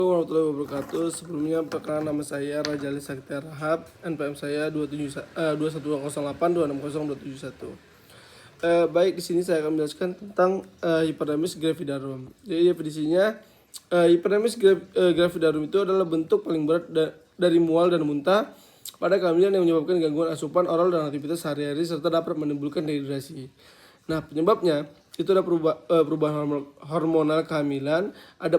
Warahmatullahi wabarakatuh. Sebelumnya perkenalkan, nama saya Rajali Sakti Rahab, NPM saya 2108260826071. Baik, di sini saya akan menjelaskan tentang hiperdemis gravidarum. Jadi definisinya, gravidarum itu adalah bentuk paling berat dari mual dan muntah pada kehamilan yang menyebabkan gangguan asupan oral dan aktivitas sehari-hari serta dapat menimbulkan dehidrasi. Nah, penyebabnya itu ada perubahan hormonal kehamilan, ada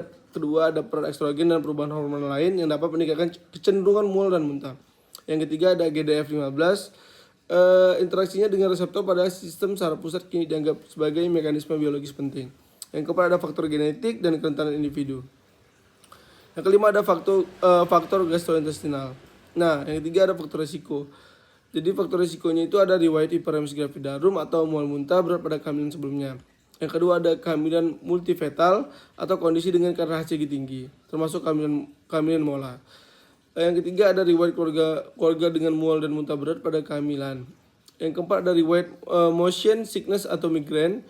peran estrogen dan perubahan hormon lain yang dapat meningkatkan kecenderungan mual dan muntah. Yang ketiga ada GDF15. Interaksinya dengan reseptor pada sistem saraf pusat kini dianggap sebagai mekanisme biologis penting. Yang keempat ada faktor genetik dan kerentanan individu. Yang kelima ada faktor gastrointestinal. Nah, yang ketiga ada faktor risiko. Jadi faktor risikonya itu ada riwayat hiperemesis gravidarum atau mual muntah berat pada kehamilan sebelumnya. Yang kedua ada kehamilan multifetal atau kondisi dengan kadar HCG tinggi, termasuk kehamilan mola. Yang ketiga ada riwayat keluarga dengan mual dan muntah berat pada kehamilan. Yang keempat ada riwayat motion sickness atau migrain.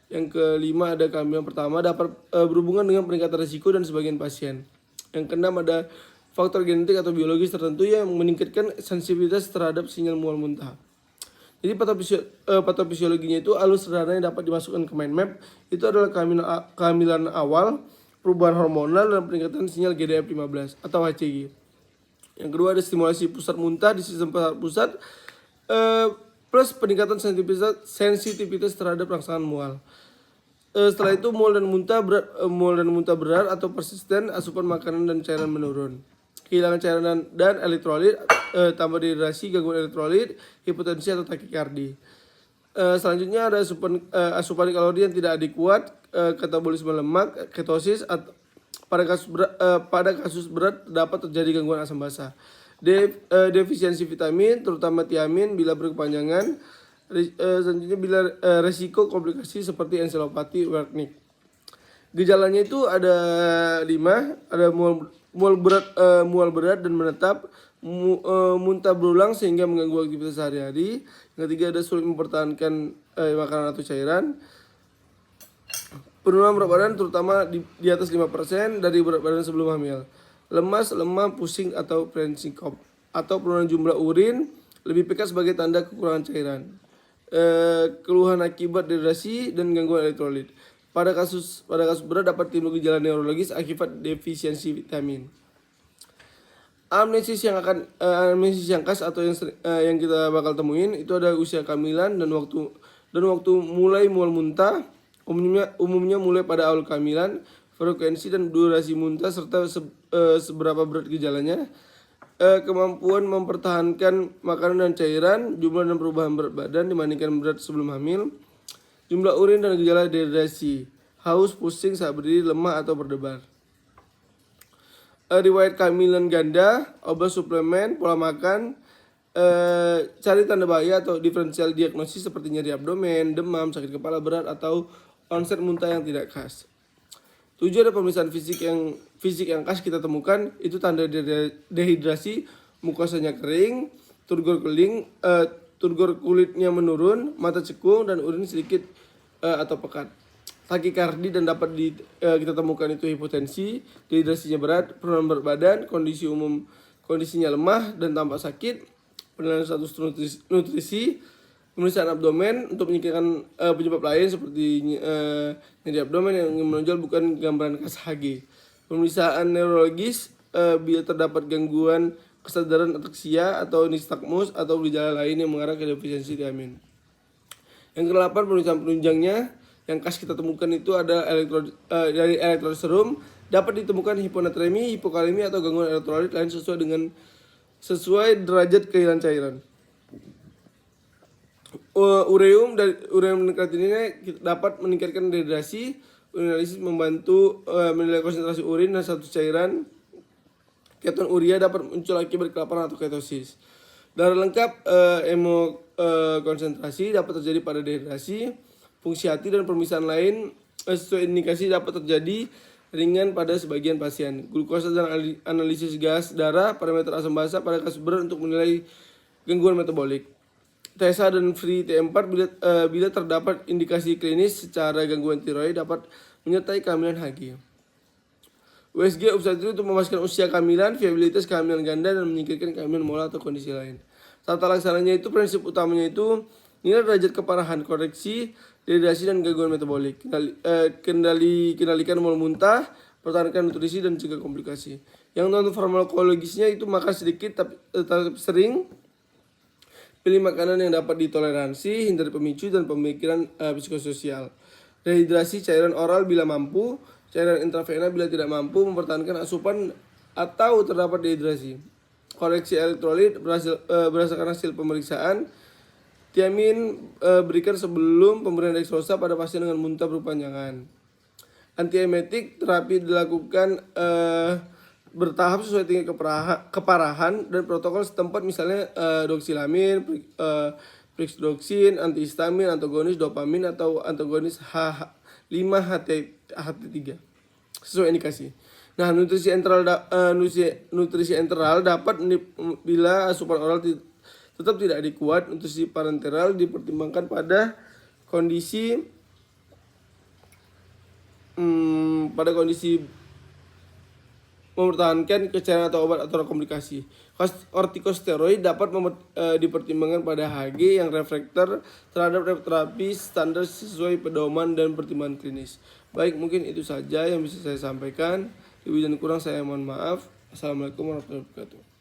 Yang kelima ada kehamilan pertama dapat berhubungan dengan peningkatan risiko dan sebagian pasien. Yang keenam ada faktor genetik atau biologis tertentu yang meningkatkan sensitivitas terhadap sinyal mual muntah. Jadi patofisiologinya itu alur sederhana yang dapat dimasukkan ke mind map itu adalah kehamilan awal, perubahan hormonal dan peningkatan sinyal GDF15 atau HCG. Yang kedua ada stimulasi pusat muntah di sistem saraf pusat plus peningkatan sensitivitas terhadap rangsangan mual. Setelah itu mual dan muntah berat atau persisten, asupan makanan dan cairan menurun. Kehilangan cairan dan elektrolit, tambah dehidrasi, gangguan elektrolit, hipotensi atau takikardi. Selanjutnya ada asupan kalori yang tidak adekuat, katabolisme lemak, ketosis. Pada kasus berat dapat terjadi gangguan asam basa. Defisiensi vitamin, terutama tiamin bila berkepanjangan. Selanjutnya bila resiko komplikasi seperti encephalopati Wernicke. Gejalanya itu ada 5, ada mual berat dan menetap, muntah berulang sehingga mengganggu aktivitas sehari-hari. Yang ketiga ada sulit mempertahankan makanan atau cairan. Penurunan berat badan terutama di atas 5% dari berat badan sebelum hamil. Lemas, lemah, pusing atau presinkop. Atau penurunan jumlah urin lebih pekat sebagai tanda kekurangan cairan. Keluhan akibat dehidrasi dan gangguan elektrolit. Pada kasus berat dapat timbul gejala neurologis akibat defisiensi vitamin. Amnesis yang khas atau yang kita bakal temuin itu ada usia kehamilan dan waktu mulai mual muntah. Umumnya mulai pada awal kehamilan, frekuensi dan durasi muntah serta seberapa berat gejalanya. Kemampuan mempertahankan makanan dan cairan, jumlah dan perubahan berat badan dibandingkan berat sebelum hamil, jumlah urin dan gejala dehidrasi, haus, pusing saat berdiri, lemah atau berdebar. Riwayat kehamilan ganda, obat suplemen, pola makan, cari tanda bahaya atau diferensial diagnosis seperti nyeri abdomen, demam, sakit kepala berat atau onset muntah yang tidak khas. 7 ada pemeriksaan fisik yang khas kita temukan itu tanda dehidrasi, mukosanya kering, turgor kulitnya menurun, mata cekung dan urin sedikit atau pekat. Takikardi dan dapat kita temukan itu hipotensi, dehidrasinya berat, penurunan berat badan, kondisinya lemah dan tampak sakit, penilaian status nutrisi, pemeriksaan abdomen untuk menyingkirkan penyebab lain seperti nyeri abdomen yang menonjol bukan gambaran khas HG. Pemeriksaan neurologis bila terdapat gangguan kesadaran ataksia atau nistagmus atau gejala lain yang mengarah ke defisiensi tiamin. Yang ke-8 pemeriksaan penunjangnya yang khas kita temukan itu ada dari elektrolit serum dapat ditemukan hiponatremi, hipokalemi atau gangguan elektrolit lain sesuai derajat kehilangan cairan. Ureum kreatinina dapat meningkatkan dehidrasi. Urinalysis membantu menilai konsentrasi urin dan status cairan. Keton urea dapat muncul akibat kelaparan atau ketosis. Darah lengkap konsentrasi dapat terjadi pada dehidrasi. Fungsi hati dan pemeriksaan lain sesuai indikasi dapat terjadi ringan pada sebagian pasien. Glukosa dan analisis gas darah, parameter asam basa pada kasus berat untuk menilai gangguan metabolik. TSH dan free T4 bila terdapat indikasi klinis secara gangguan tiroid dapat menyertai kehamilan HG. USG obstetrik untuk memastikan usia kehamilan, viabilitas kehamilan ganda, dan menyingkirkan kehamilan mola atau kondisi lain. Tata laksananya itu prinsip utamanya itu nilai derajat keparahan, koreksi, dehidrasi, dan gangguan metabolik. Kendalikan mol muntah, pertahankan nutrisi, dan cegah komplikasi. Yang non farmakologisnya itu makan sedikit tapi tetap sering. Pilih makanan yang dapat ditoleransi, hindari pemicu dan pemikiran psikososial. Rehidrasi cairan oral bila mampu, cairan intravena bila tidak mampu, mempertahankan asupan atau terdapat dehidrasi. Koreksi elektrolit berdasarkan hasil pemeriksaan. Tiamin berikan sebelum pemberian dextrosa pada pasien dengan muntah berkepanjangan. Antiemetik terapi dilakukan bertahap sesuai tingkat keparahan dan protokol setempat, misalnya doxilamin, prixdoxin, antihistamin, antagonis dopamin atau antagonis H5-HT3 sesuai indikasi. Nah, nutrisi enteral dapat bila asupan oral tetap tidak adekuat. Nutrisi parenteral dipertimbangkan pada kondisi mempertahankan kecairan atau obat atau komplikasi. Kortikosteroid dapat dipertimbangkan pada HG yang refraktor terhadap terapi standar sesuai pedoman dan pertimbangan klinis. Baik, mungkin itu saja yang bisa saya sampaikan. Lebih dan kurang saya mohon maaf. Assalamualaikum warahmatullahi wabarakatuh.